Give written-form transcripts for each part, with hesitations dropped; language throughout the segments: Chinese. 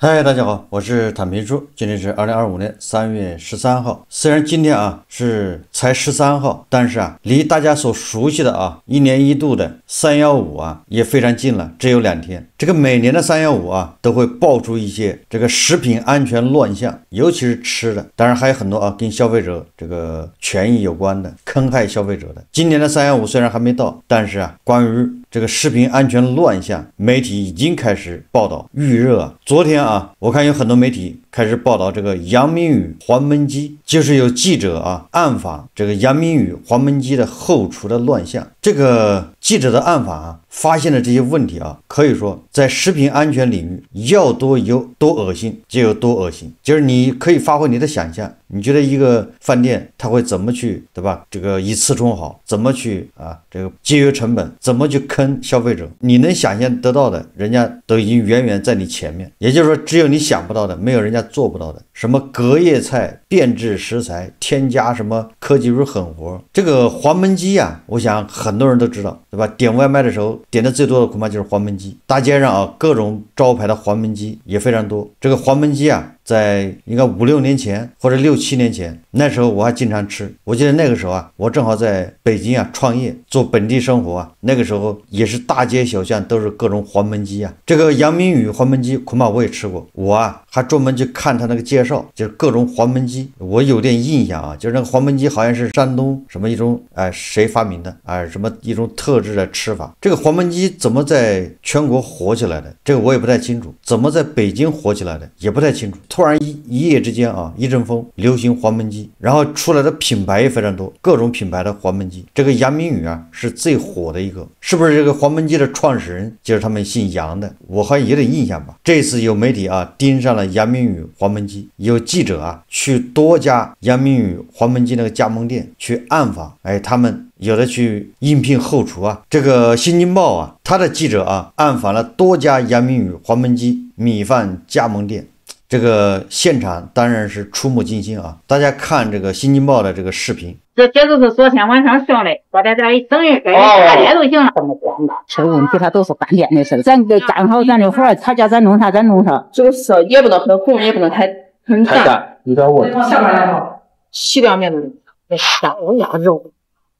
嗨，大家好，我是坦平叔，今天是2025年3月13号。虽然今天是才13号，但是离大家所熟悉的一年一度的315也非常近了，只有2天。这个每年的315都会爆出一些这个食品安全乱象，尤其是吃的，当然还有很多跟消费者这个权益有关的，坑害消费者的。今年的315虽然还没到，但是关于这个食品安全乱象，媒体已经开始报道预热。昨天我看有很多媒体开始报道这个阳明宇黄焖鸡，就是有记者暗访这个阳明宇黄焖鸡的后厨的乱象。这个记者的暗访发现的这些问题可以说在食品安全领域要多有多恶心就有多恶心，就是你可以发挥你的想象，你觉得一个饭店他会怎么去，对吧？这个以次充好，怎么去这个节约成本，怎么去坑消费者，你能想象得到的，人家都已经远远在你前面。也就是说，只有你想不到的，没有人家做不到的。什么隔夜菜、变质食材、添加什么科技与狠活，这个黄焖鸡我想很多人都知道，对吧？点外卖的时候点的最多的恐怕就是黄焖鸡，大街上各种招牌的黄焖鸡也非常多。这个黄焖鸡在应该5-6年前或者6-7年前，那时候我还经常吃。我记得那个时候我正好在北京创业做本地生活那个时候也是大街小巷都是各种黄焖鸡这个阳明宇黄焖鸡恐怕我也吃过，我还专门去看他那个介绍，就是各种黄焖鸡，我有点印象就是那个黄焖鸡好像是山东什么一种谁发明的什么一种特制的吃法。这个黄焖鸡怎么在全国火起来的，这个我也不太清楚，怎么在北京火起来的也不太清楚。突然一夜之间一阵风流行黄焖鸡，然后出来的品牌也非常多，各种品牌的黄焖鸡。这个阳明宇是最火的一个，是不是这个黄焖鸡的创始人就是他们姓杨的？我好像有点印象吧。这次有媒体盯上了阳明宇黄焖鸡，有记者去多家阳明宇黄焖鸡那个加盟店去暗访，他们有的去应聘后厨这个新京报他的记者暗访了多家阳明宇黄焖鸡米饭加盟店，这个现场当然是触目惊心大家看这个新京报的这个视频，这都是昨天晚上上的，把这等于给大点都行了。这么讲的，这问题他都是干店的事，咱给干好咱的活，他叫咱弄啥咱弄啥。这个色也不能很红，也不能很淡，有点味。下边来吧，洗两面的香油鸭肉，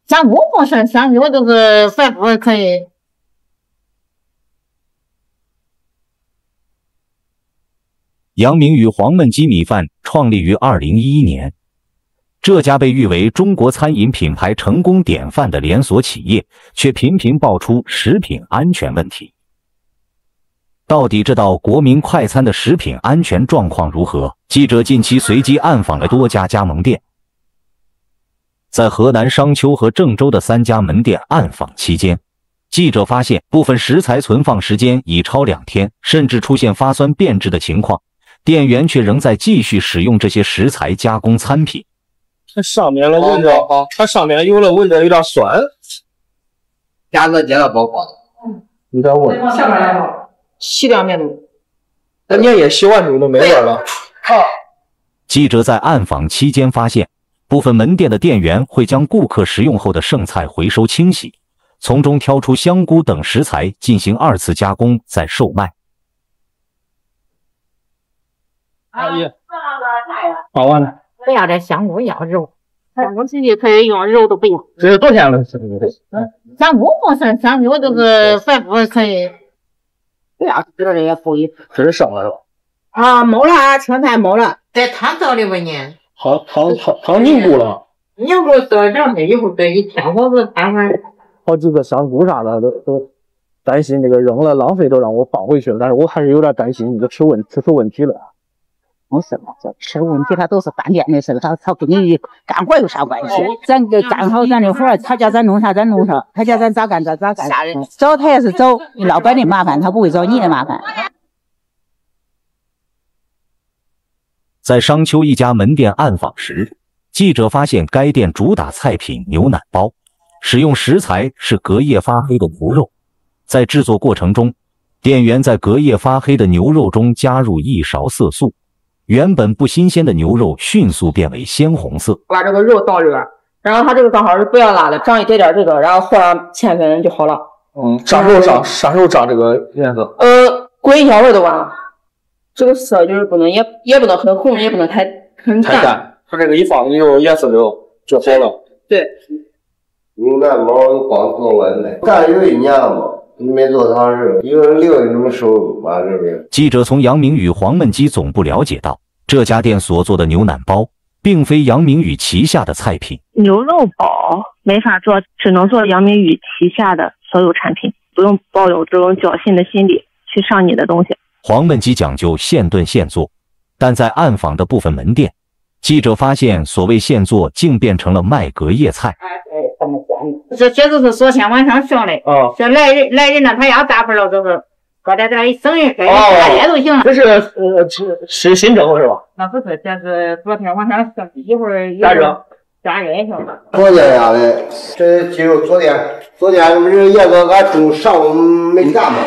咱不放香油都是反复可以。阳明宇黄焖鸡米饭创立于2011年，这家被誉为中国餐饮品牌成功典范的连锁企业，却频频爆出食品安全问题。到底这道国民快餐的食品安全状况如何？记者近期随机暗访了多家加盟店，在河南商丘和郑州的3家门店暗访期间，记者发现部分食材存放时间已超2天，甚至出现发酸变质的情况。店员却仍在继续使用这些食材加工餐品。它上面的闻着，它上面有的闻着有点酸，夹子接了包包的，有点味。下边来吧，洗两面的。那年夜洗完之后都没味了。记者在暗访期间发现，部分门店的店员会将顾客食用后的剩菜回收清洗，从中挑出香菇等食材进行2次加工再售卖。阿姨，好完了。不要这香菇要肉，香菇直接可以用，肉都不要。这是多少钱了？咱不放香油都是反复可以。不要知道这些富裕。这是剩了是吧？没了，青菜没了。在汤糟的吧你？汤凝固了。凝固做两天以后，这一天我是摊完。好几个香菇啥的都担心这个扔了浪费，都让我放回去了，但是我还是有点担心这个吃出问题了。没事嘛，这吃问题他都是干店的事，他跟你干活有啥关系？咱给干好咱的活，他叫咱弄啥咱弄啥，他叫咱咋干咋干。找他也是找老板的麻烦，他不会找你的麻烦。在商丘一家门店暗访时，记者发现该店主打菜品牛腩包，使用食材是隔夜发黑的牛肉。在制作过程中，店员在隔夜发黑的牛肉中加入1勺色素。原本不新鲜的牛肉迅速变为鲜红色。把这个肉倒热，然后它这个刚好是不要辣的，长一点点这个，然后和上芡粉就好了。啥时候长这个颜色？过1小时就完了。这个色就是不能也不能很红，也不能很淡。它这个一放就颜色就好了。对。牛腩包光做外卖，干有1年了嘛，没做啥事，一个人6月这么收入吧，这边。记者从杨明宇黄焖鸡总部了解到，这家店所做的牛腩包，并非杨明宇旗下的菜品。牛肉包没法做，只能做杨明宇旗下的所有产品，不用抱有这种侥幸的心理去上你的东西。黄焖鸡讲究现炖现做，但在暗访的部分门店，记者发现所谓现做竟变成了卖隔夜菜。这都是昨天晚上上的。哦。这来人了，他要大份了，就是搁在这一省人给大爷都行了。这是新蒸是吧？那不是，这是昨天晚上上，一会儿加热一下。昨天下的，这鸡肉昨天这不是严哥俺中午上午没干嘛？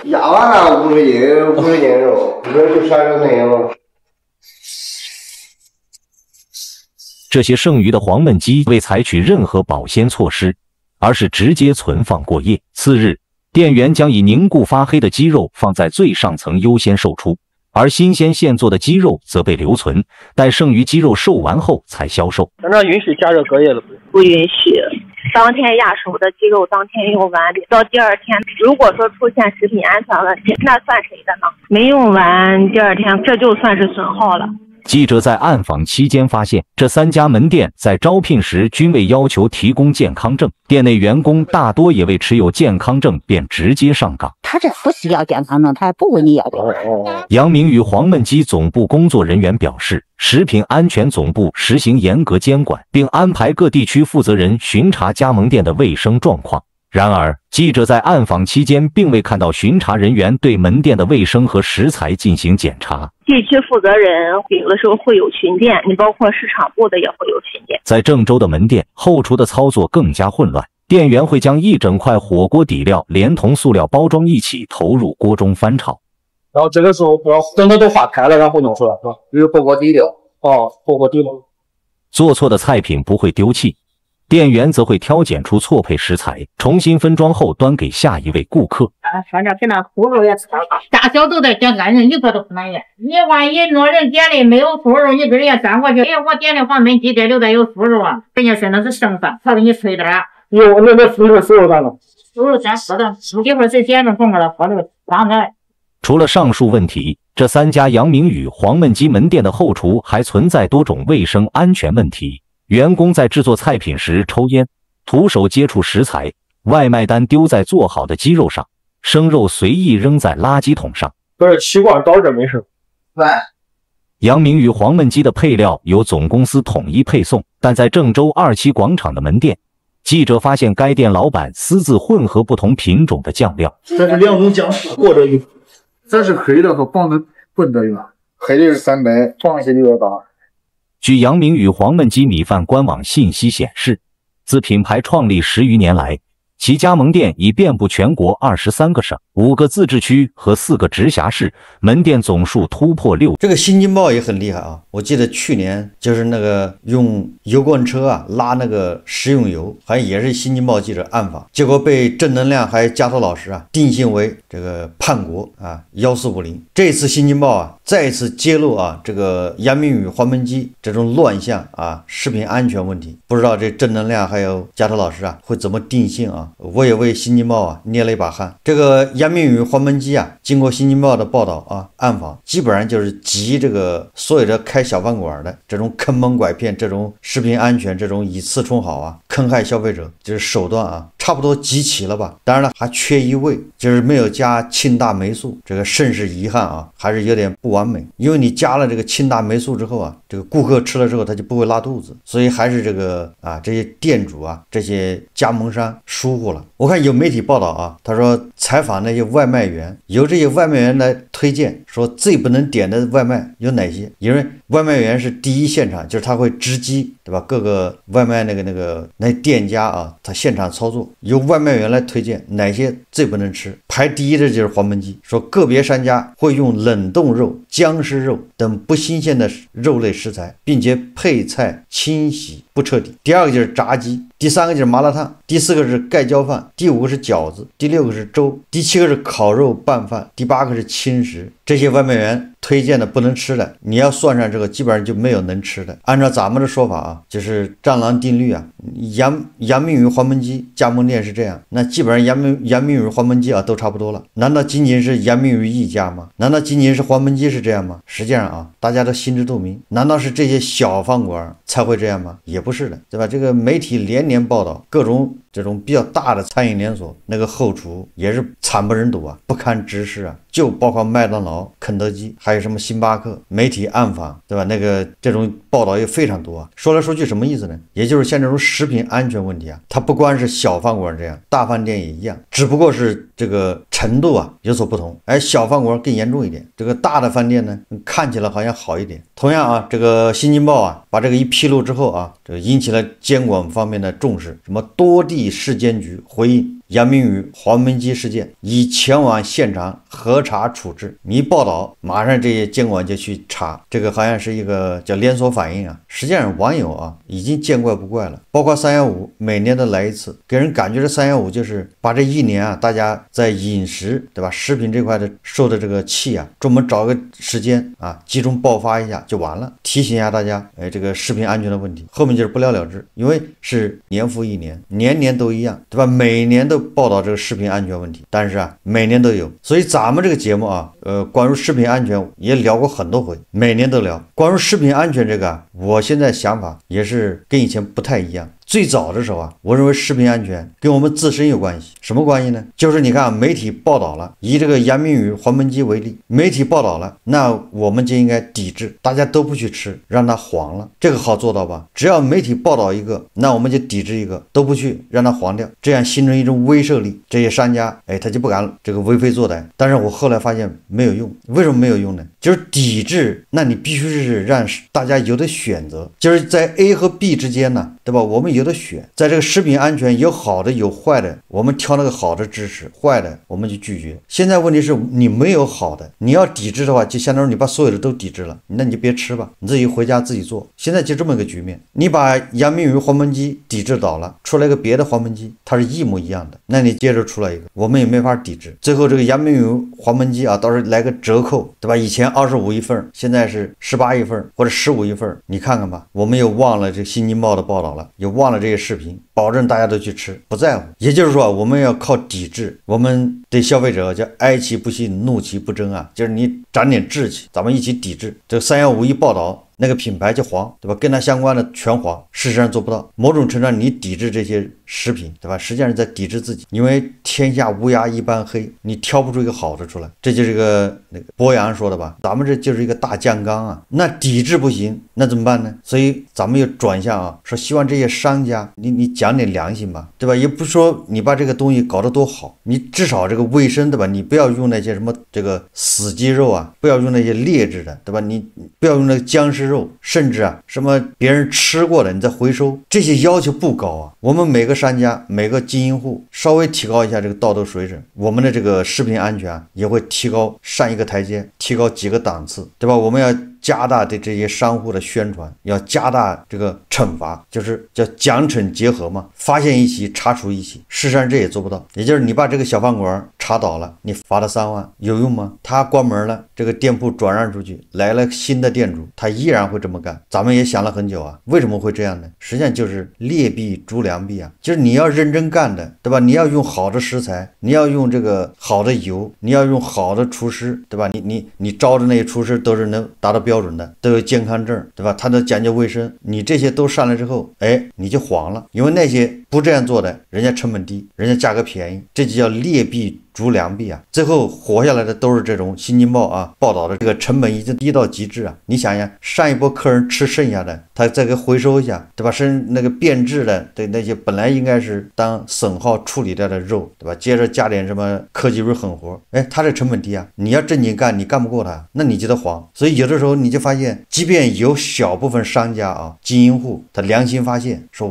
压完了50斤肉，这就晒成那样了。这些剩余的黄焖鸡未采取任何保鲜措施，而是直接存放过夜。次日，店员将已凝固发黑的鸡肉放在最上层优先售出，而新鲜现做的鸡肉则被留存，待剩余鸡肉售完后才销售。那允许加热隔夜的不允许。当天压熟的鸡肉当天用完，到第二天如果说出现食品安全问题，那算谁的呢？没用完第二天，这就算是损耗了。记者在暗访期间发现，这3家门店在招聘时均未要求提供健康证，店内员工大多也未持有健康证便直接上岗。他这不需要健康证，他不问你要的。杨明宇黄焖鸡总部工作人员表示，食品安全总部实行严格监管，并安排各地区负责人巡查加盟店的卫生状况。然而，记者在暗访期间并未看到巡查人员对门店的卫生和食材进行检查。地区负责人有的时候会有巡店，你包括市场部的也会有巡店。在郑州的门店，后厨的操作更加混乱，店员会将一整块火锅底料连同塑料包装一起投入锅中翻炒，然后这个时候等它都化开了，然后弄出来是吧？就是火锅底料。哦，火锅底料。做错的菜品不会丢弃，店员则会挑拣出错配食材，重新分装后端给下一位顾客。反正给那猪肉也吃了，大小都得想安人，一个都不能要。你万一弄人点的没有猪肉，你给人家粘过去，哎，我点的黄焖鸡这里头有猪肉啊，人家说那是剩饭，他给你吹点儿。哟，那猪肉咋了？猪肉咱喝的，一会儿谁点着送过来喝的，当然。除了上述问题，这3家杨明宇黄焖鸡门店的后厨还存在多种卫生安全问题。员工在制作菜品时抽烟，徒手接触食材，外卖单丢在做好的鸡肉上，生肉随意扔在垃圾桶上。不是气罐倒这没事。对。杨明宇黄焖鸡的配料由总公司统一配送，但在郑州2期广场的门店，记者发现该店老板私自混合不同品种的酱料。这是2种酱或者一，这是黑的和黄的混的有，黑的是300，黄的是680。据杨明宇黄焖鸡米饭官网信息显示，自品牌创立10余年来，其加盟店已遍布全国23个省、5个自治区和4个直辖市，门店总数突破6。这个新京报也很厉害啊！我记得去年就是那个用油罐车啊拉那个食用油，好像也是新京报记者暗访，结果被正能量还有加托老师啊定性为这个叛国啊1450。这次新京报啊再一次揭露啊这个杨明宇黄焖鸡这种乱象啊食品安全问题，不知道这正能量还有加托老师啊会怎么定性啊？我也为新京报啊捏了一把汗。这个杨明宇黄焖鸡啊，经过新京报的报道啊暗访，基本上就是集这个所有的开小饭馆的这种坑蒙拐骗、这种食品安全、这种以次充好啊坑害消费者就是手段啊，差不多集齐了吧。当然了，还缺一味，就是没有加庆大霉素，这个甚是遗憾啊，还是有点不完美。因为你加了这个庆大霉素之后啊，这个顾客吃了之后他就不会拉肚子，所以还是这个啊这些店主啊这些加盟商疏忽了。我看有媒体报道啊，他说采访那些外卖员，由这些外卖员来推荐说最不能点的外卖有哪些，因为外卖员是第一现场，就是他会直击对吧？各个外卖那店家啊，他现场操作，由外卖员来推荐哪些最不能吃。排第一的就是黄焖鸡，说个别商家会用冷冻肉、僵尸肉等不新鲜的肉类食材，并且配菜清洗不彻底。第二个就是炸鸡，第三个就是麻辣烫，第四个是盖浇饭，第五个是饺子，第六个是粥，第七个是烤肉拌饭，第八个是轻食。这些外卖员推荐的不能吃的，你要算上这个，基本上就没有能吃的。按照咱们的说法啊，就是战狼定律啊，阳明鱼黄焖鸡加盟店是这样，那基本上阳明鱼黄焖鸡啊都差不多了。难道仅仅是阳明鱼一家吗？难道仅仅是黄焖鸡是这样吗？实际上啊，大家都心知肚明。难道是这些小饭馆才会这样吗？也不是的，对吧？这个媒体连年报道各种这种比较大的餐饮连锁，那个后厨也是惨不忍睹啊，不堪直视啊。就包括麦当劳、肯德基，还有什么星巴克，媒体暗访，对吧？这种报道也非常多啊。说来说去什么意思呢？也就是像这种食品安全问题啊，它不光是小饭馆这样，大饭店也一样，只不过是这个程度啊有所不同。而小饭馆更严重一点，这个大的饭店呢看起来好像好一点。同样啊，这个新京报啊把这个一披露之后啊，这个引起了监管方面的重视，什么多地市监局回应阳明鱼黄焖鸡事件，已前往现场核查处置。你一报道，马上这些监管就去查，这个好像是一个叫连锁反应啊。实际上网友啊已经见怪不怪了，包括315每年都来一次，给人感觉这315就是把这一年啊大家在饮食，对吧，食品这块的受的这个气啊，专门找个时间啊集中爆发一下就完了，提醒一下大家，这个食品安全的问题，后面就是不了了之，因为是年复一年，年年都一样，对吧？每年都报道这个食品安全问题，但是啊每年都有，所以咱们这个节目啊，关于食品安全也聊过很多回，每年都聊。关于食品安全这个啊，我现在想法也是跟以前不太一样。最早的时候啊，我认为食品安全跟我们自身有关系。什么关系呢？就是你看媒体报道了，以这个阳明鱼黄焖鸡为例，媒体报道了，那我们就应该抵制，大家都不去吃，让它黄了，这个好做到吧？只要媒体报道一个，那我们就抵制一个，都不去，让它黄掉，这样形成一种威慑力，这些商家他就不敢这个为非作歹。但是我后来发现没有用。为什么没有用呢？就是抵制，那你必须是让大家有的选择，就是在 A 和 B 之间呢，对吧？我们有的选，在这个食品安全有好的有坏的，我们挑那个好的支持，坏的我们就拒绝。现在问题是你没有好的，你要抵制的话，就相当于你把所有的都抵制了，那你就别吃吧，你自己回家自己做。现在就这么一个局面，你把阳明鱼黄焖鸡抵制倒了，出来个别的黄焖鸡，它是一模一样的，那你接着出来一个，我们也没法抵制。最后这个阳明鱼黄焖鸡啊，到时候来个折扣，对吧？以前25一份，现在是18一份或者15一份，你看看吧。我们又忘了这新京报的报道了，又忘了这些视频，保证大家都去吃，不在乎。也就是说，我们要靠抵制，我们对消费者叫哀其不幸，怒其不争啊，就是你长点志气，咱们一起抵制。这个315一报道，那个品牌就黄，对吧？跟它相关的全黄，事实上做不到。某种程度上，你抵制这些食品，对吧？实际上是在抵制自己，因为天下乌鸦一般黑，你挑不出一个好的出来。这就是那个博洋说的吧？咱们这就是一个大酱缸啊，那抵制不行，那怎么办呢？所以咱们又转向啊，说希望这些商家，你讲点良心吧，对吧？也不是说你把这个东西搞得多好，你至少这个卫生，对吧？你不要用那些什么这个死鸡肉啊，不要用那些劣质的，对吧？你不要用那个僵尸肉，甚至啊什么别人吃过的你再回收，这些要求不高啊。我们每个商家每个经营户稍微提高一下这个道德水准，我们的这个食品安全也会提高上一个台阶，提高几个档次，对吧？我们要加大对这些商户的宣传，要加大这个惩罚，就是叫奖惩结合嘛，发现一起查处一起。事实上这也做不到，也就是你把这个小饭馆查倒了，你罚他3万，有用吗？他关门了，这个店铺转让出去，来了新的店主，他依然会这么干。咱们也想了很久啊，为什么会这样呢？实际上就是劣币逐良币啊，就是你要认真干的，对吧？你要用好的食材，你要用这个好的油，你要用好的厨师，对吧？你招的那些厨师都是能达到标准的，都有健康证，对吧？他都讲究卫生，你这些都上来之后，你就黄了，因为那些不这样做的，人家成本低，人家价格便宜，这就叫劣币猪粮币啊，最后活下来的都是这种《新京报》啊报道的这个成本已经低到极致啊！你想想，上一波客人吃剩下的，他再给回收一下，对吧？是那个变质的，对那些本来应该是当损耗处理掉的肉，对吧？接着加点什么科技狠活，哎，他这成本低啊！你要正经干，你干不过他，那你就得黄。所以有的时候你就发现，即便有小部分商家啊，经营户，他良心发现，说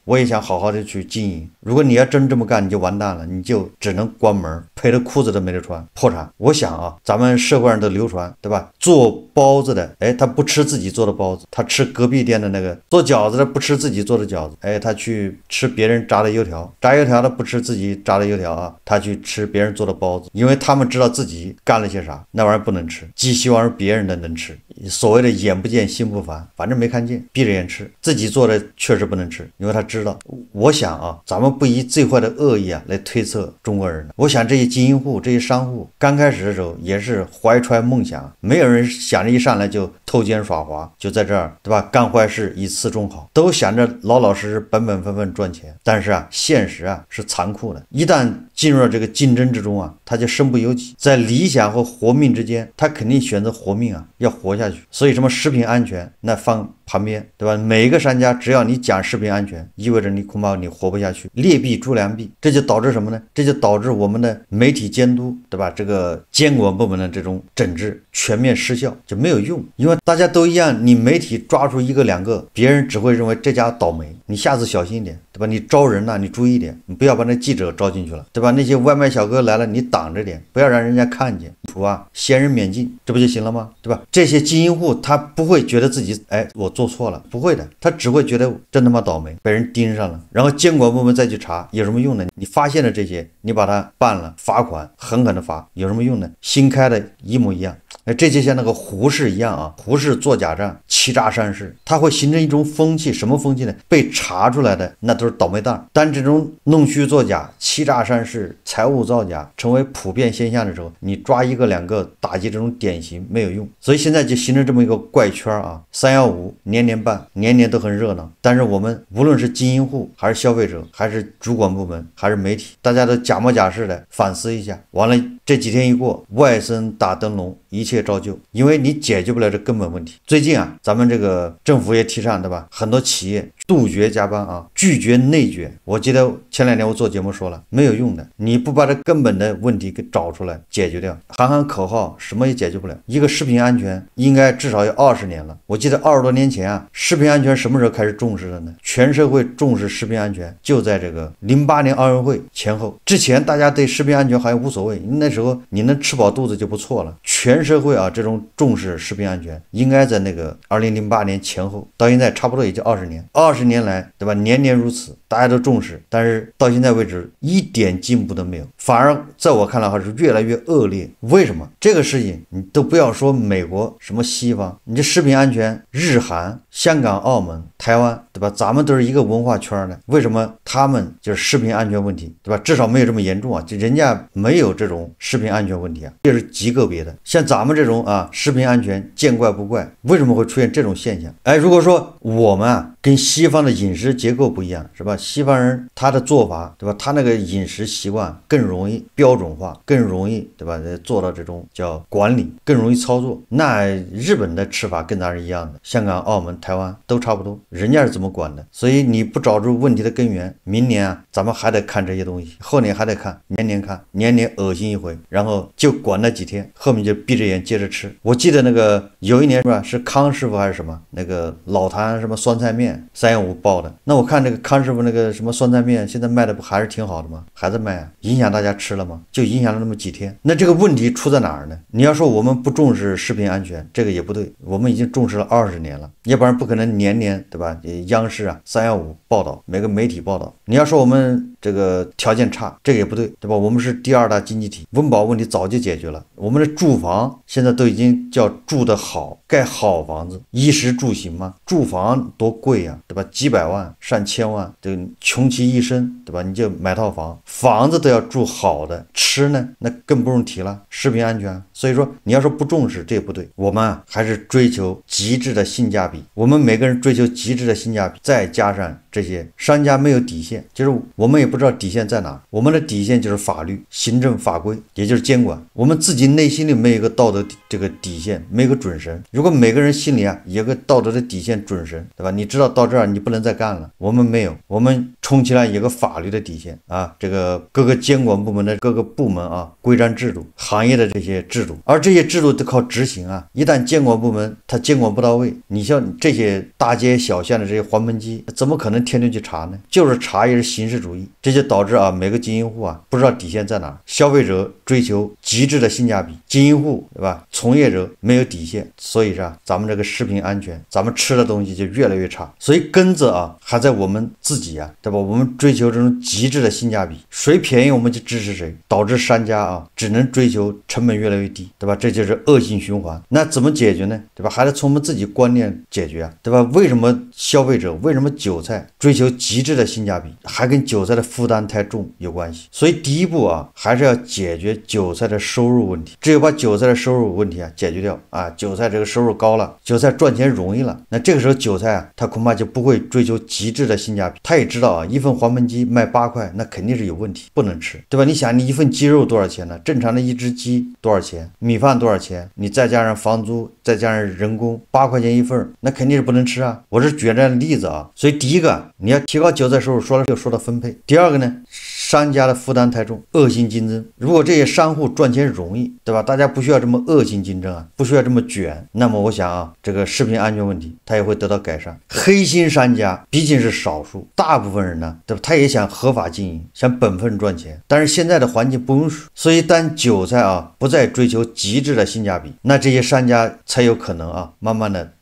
我也想好好的去经营。如果你要真这么干，你就完蛋了，你就只能关门，赔的裤子都没得穿，破产。我想啊，咱们社会上都流传，对吧？做包子的，哎，他不吃自己做的包子，他吃隔壁店的那个；做饺子的不吃自己做的饺子，哎，他去吃别人炸的油条；炸油条的不吃自己炸的油条啊，他去吃别人做的包子，因为他们知道自己干了些啥，那玩意儿不能吃，寄希望是别人的能吃。所谓的眼不见心不烦，反正没看见，闭着眼吃，自己做的确实不能吃，因为他知道。我想啊，咱们不以最坏的恶意啊来推测中国人。我想这些经营户、这些商户刚开始的时候也是怀揣梦想，没有人想着一上来就偷奸耍滑，就在这儿，对吧？干坏事以次中好，都想着老老实实、本本分分赚钱。但是啊，现实啊是残酷的，一旦进入了这个竞争之中啊，他就身不由己，在理想和活命之间，他肯定选择活命啊，要活下去。所以什么食品安全，那放旁边，对吧？每一个商家只要你讲食品安全，意味着你恐怕你活不下去。劣币猪粮币，这就导致什么呢？这就导致我们的媒体监督，对吧？这个监管部门的这种整治全面失效，就没有用。因为大家都一样，你媒体抓住一个两个，别人只会认为这家倒霉，你下次小心一点，对吧？你招人呢，你注意一点，你不要把那记者招进去了，对吧？那些外卖小哥来了，你挡着点，不要让人家看见，先人免进，这不就行了吗？对吧？这些经营户他不会觉得自己我做错了，不会的，他只会觉得真他妈倒霉，被人盯上了，然后监管部门再去查，有什么用呢？你发现了这些，你把它办了，罚款，狠狠的罚，有什么用呢？新开的一模一样。这就像那个胡适一样啊，胡适做假账，欺诈善事，它会形成一种风气，什么风气呢？被查出来的那都是倒霉蛋。当这种弄虚作假、欺诈善事、财务造假成为普遍现象的时候，你抓一个两个打击这种典型没有用，所以现在就形成这么一个怪圈啊。315年年办，年年都很热闹，但是我们无论是经营户还是消费者，还是主管部门，还是媒体，大家都假模假式的反思一下。完了，这几天一过，外甥打灯笼，一切照旧，因为你解决不了这根本问题。最近啊，咱们这个政府也提倡，对吧？很多企业杜绝加班啊，拒绝内卷。我记得前2年我做节目说了，没有用的，你不把这根本的问题给找出来解决掉，喊口号什么也解决不了。一个食品安全应该至少有20年了，我记得20多年前啊，食品安全什么时候开始重视的呢？全社会重视食品安全就在这个08年奥运会前后，之前大家对食品安全好像无所谓，那时候你能吃饱肚子就不错了。全社会啊这种重视食品安全应该在那个2008年前后，到现在差不多也就20年，20年来，对吧？年年如此，大家都重视，但是到现在为止一点进步都没有，反而在我看来还是越来越恶劣。为什么？这个事情你都不要说美国什么西方，你这食品安全，日韩、香港、澳门、台湾，对吧？咱们都是一个文化圈的，为什么他们就是食品安全问题，对吧？至少没有这么严重啊，就人家没有这种食品安全问题啊，这是极个别的。像咱们这种啊，食品安全见怪不怪，为什么会出现这种现象？如果说我们啊跟西方的饮食结构不一样，是吧？西方人他的做法，对吧？他那个饮食习惯更容易标准化，更容易，对吧？做到这种叫管理，更容易操作。那日本的吃法跟咱是一样的，香港、澳门、台湾都差不多，人家是怎么管的？所以你不找出问题的根源，明年啊咱们还得看这些东西，后年还得看，年年看，年年恶心一回，然后就管那几天，后面就闭着眼接着吃。我记得那个有一年是吧，是康师傅还是什么，那个老坛什么酸菜面315报的，那我看这个康师傅那个什么酸菜面现在卖的不还是挺好的吗？还在卖啊，影响大家吃了吗？就影响了那么几天。那这个问题出在哪儿呢？你要说我们不重视食品安全，这个也不对，我们已经重视了20年了，要不然不可能年年，对吧？央视啊315报道，每个媒体报道。你要说我们这个条件差，这个也不对，对吧？我们是第2大经济体，温饱问题早就解决了，我们的住房现在都已经叫住得好，盖好房子，衣食住行嘛，住房多贵啊，对吧？几百万上千万，这穷其一生，对吧？你就买套房，房子都要住好的，吃呢那更不用提了，食品安全。所以说你要说不重视，这也不对。我们还是追求极致的性价比，我们每个人追求极致的性价比，再加上这些商家没有底线，就是我们也不知道底线在哪，我们的底线就是法律、行政法规，也就是监管。我们自己内心里没有一个道德这个底线，没有个准绳。如果每个人心里有个道德的底线准绳，对吧？你知道到这儿你不能再干了，我们没有，我们充其量有个法律的底线这个各个监管部门的各个部门规章制度、行业的这些制度，而这些制度都靠执行一旦监管部门它监管不到位，你像这些大街小巷的这些黄焖鸡，怎么可能天天去查呢？就是查也是形式主义，这就导致每个经营户不知道底线在哪，消费者追求极致的性价比，经营户对吧？从业者没有底线，所以咱们这个食品安全，咱们吃的东西就越来越差。所以根子还在我们自己对吧？我们追求这种极致的性价比，谁便宜我们就支持谁，导致商家只能追求成本越来越低，对吧？这就是恶性循环。那怎么解决呢？对吧？还得从我们自己观念解决对吧？为什么消费者，为什么韭菜追求极致的性价比，还跟韭菜的负担太重有关系？所以第一步还是要解决韭菜的收入问题。只有把韭菜的收入问题解决掉韭菜这个收入高了，韭菜赚钱容易了，那这个时候韭菜他恐怕就不会追求极致的性价比。他也知道一份黄焖鸡卖8块，那肯定是有问题，不能吃，对吧？你想你一份鸡肉多少钱呢？正常的一只鸡多少钱？米饭多少钱？你再加上房租，再加上人工，8块钱一份，那肯定是不能吃我是举这样的例子所以第一个你要提高韭菜收入，就说到分配。第二个呢，商家的负担太重，恶性竞争。如果这些商户赚钱容易，对吧？大家不需要这么恶性竞争不需要这么卷，那么我想这个食品安全问题它也会得到改善。黑心商家毕竟是少数，大部分人呢，对吧？他也想合法经营，想本分赚钱，但是现在的环境不允许，所以当韭菜不再追求极致的性价比，那这些商家才有可能慢慢的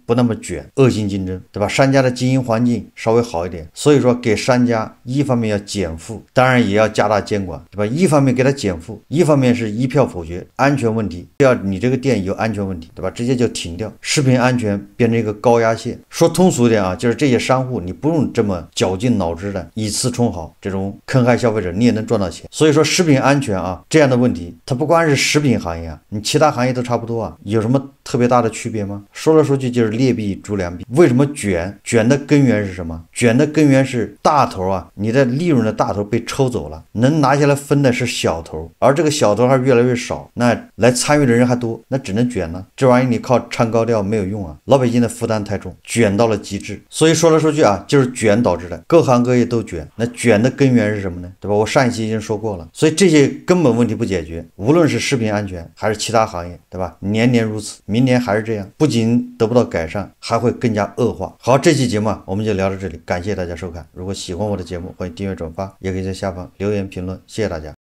不那么卷，恶性竞争，对吧？商家的经营环境稍微好一点，所以说给商家一方面要减负，当然也要加大监管，对吧？一方面给他减负，一方面是一票否决安全问题，只要你这个店有安全问题，对吧？直接就停掉，食品安全变成一个高压线。说通俗一点就是这些商户你不用这么绞尽脑汁的以次充好，这种坑害消费者你也能赚到钱。所以说食品安全这样的问题，它不光是食品行业你其他行业都差不多有什么特别大的区别吗？说来说去就是劣币逐良币。为什么卷的根源是什么？卷的根源是大头你的利润的大头被抽走了，能拿下来分的是小头，而这个小头还越来越少，那来参与的人还多，那只能卷了。这玩意你靠唱高调没有用老百姓的负担太重，卷到了极致。所以说来说去就是卷导致的，各行各业都卷。那卷的根源是什么呢？对吧？我上一期已经说过了。所以这些根本问题不解决，无论是食品安全还是其他行业，对吧？年年如此，明年还是这样，不仅得不到改善，还会更加恶化。好，这期节目我们就聊到这里，感谢大家收看。如果喜欢我的节目，欢迎订阅转发，也可以在下方留言评论，谢谢大家。